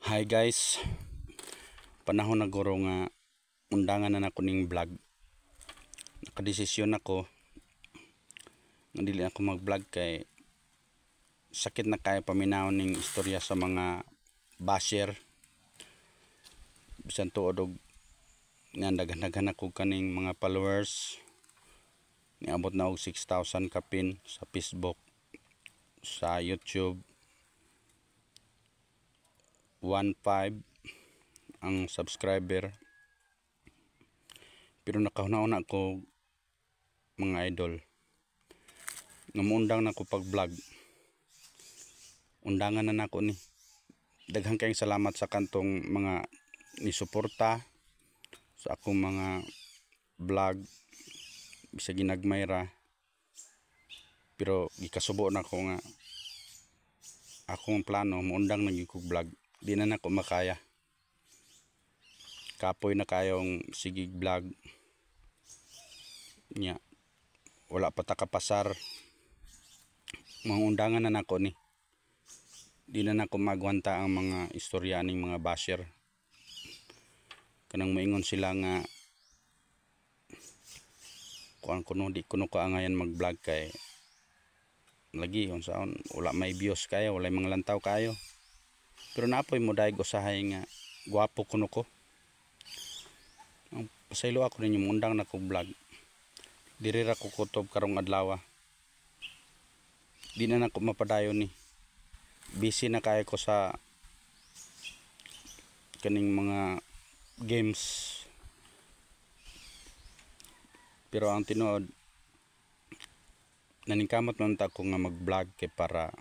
Hi guys, panahon na guro nga undangan na nako ning vlog. Nakadesisyon ako nga dili ako mag-vlog kay sakit na kay paminawon ning istorya sa mga basher. Bisan tuod og nga daghan ako kaning mga followers. Niabot na og 6,000 kapin sa Facebook, sa YouTube. 1.5 ang subscriber, pero nakauna-una ko mga idol nga muundang na ko pag vlog. Undangan na nako ni. Daghang kayong salamat sa kantong mga nisuporta sa akong mga vlog bisa ginagmay ra, pero gikasubo na ko nga akong plano muundang na gyud kog vlog. Di na nako makaya, kapoy na kayong sigig vlog nya, wala pa ta kapasar. Mga undangan na nako ni, di na nako magwanta ang mga istorya ning mga basher. Kanang moingon sila nga kuan kuno di kuno kaangayan mag vlog kay lagi unsaon wala may views kayo, wala mga lantaw kayo. Pero napoy mo daig usahay nga gwapo kuno ko. Ang pasaylo ako ninyo mundang na kog vlog. Diri ra ko kutob karong adlaw. Di na nako mapadayon ni. Busy na kay ko sa kaning mga games. Pero ang tinuod, naningkamot man ta ko nga mag-vlog kay para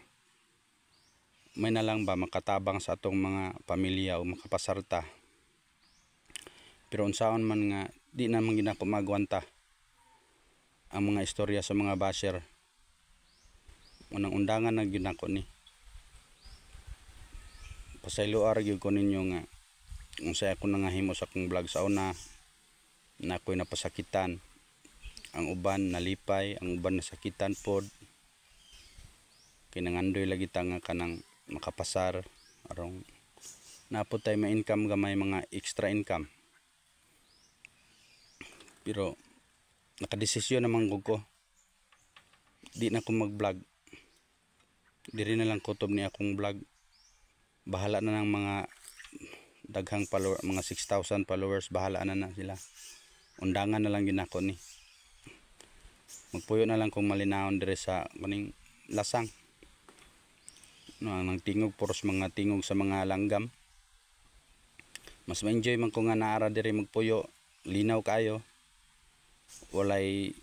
may na lang ba makatabang sa atong mga pamilya o makapasarta. Pero unsaon man nga di na man ginako magwanta ang mga istorya sa mga basher. Unang undangan na gyud nako ni. Pasayloar gyud ko ninyo nga unsay ako nangahimo sa akong vlog sa una na ako'y napasakitan. Ang uban nalipay, ang uban nasakitan pod. Kinangandoy lagi ta nga kanang makapasar arong napod tay ma-income gamay mga extra income. Pero nakadesisyon naman ko di na ko mag-vlog. Diri na lang kutob ni akong vlog. Bahala na ng mga daghang follower, mga 6,000 followers, bahala na sila. Undangan na lang ginako ni. Magpuyo na lang kung malinawon dire sa kaning lasang. No, nang tingog puros mga tingog sa mga langgam. Mas ma-enjoy man ko nga naara dire magpuyo, linaw kayo. Walay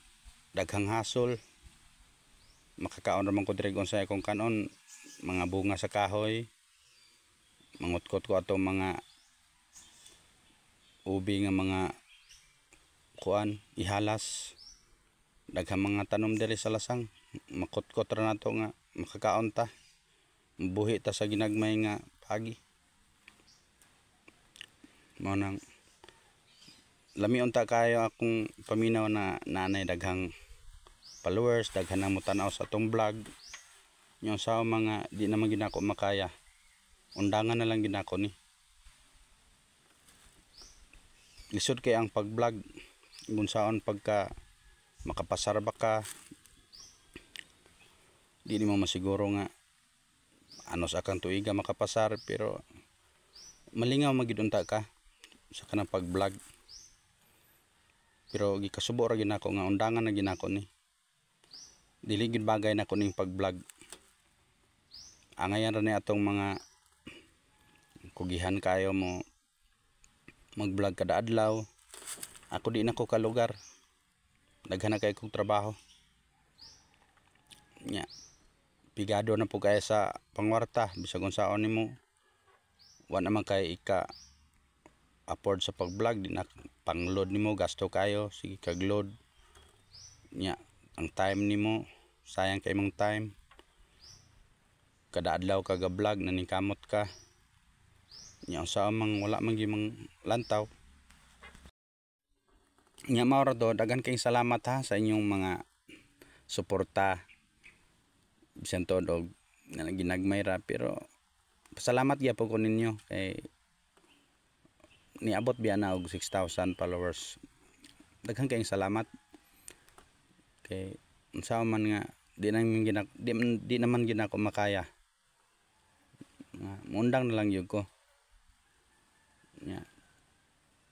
daghang hasol. Makakaon ra man ko dire unsay akong kanon, mga bunga sa kahoy. Mangutkot ko atong mga ubi nga mga kuan ihalas. Daghang mga tanom dire sa lasang. Makutkot ra nato nga makakaon ta. Buhi ta sa ginagmay nga pagi. Mao nang lamion ta kayo akong paminaw na nanay daghang followers, daghan na mo tan-aw sa atong vlog. Yung sa mga di naman ginako makaya, undangan na lang ginako ni. Lisod kay ang pag-vlog kung saon pagka makapasar ba ka, di mo masiguro nga ano sa kang tuiga makapasar, pero malingaw magidunta ka sa kanang pag-vlog. Pero gikasubo ra ginako nga undangan na ginako ni. Dili gid bagay nako ning pag-vlog. Angayan ra ni atong mga kugihan kayo mo mag-vlog kada adlaw. Ako di nako ka lugar. Daghan na kay kog trabaho. Nya, pigado na po kaya sa pangwarta bisag unsaon nimo. Wa naman kay ika afford sa pag-vlog, di na pang-load nimo gasto kayo, sige kag-load. Nya, ang time nimo sayang kay imong time. Kada adlaw kaga vlog naningkamot ka. Nya usa mang wala man gyud lantaw. Nya mao ra do, daghan kayong salamat ha sa inyong mga suporta. Bisan todo ginagmay ra, pero Pasalamat gyapon ko ninyo kay niabot biya na og 6,000 followers. Daghang kayong salamat. Kay unsa man nga di naman gina ko makaya. Mundang na lang yun ko.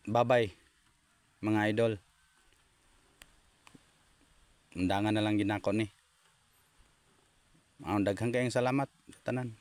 Bye-bye mga idol. Undangan na lang ginako ni. Daghang kayong salamat sa tanan.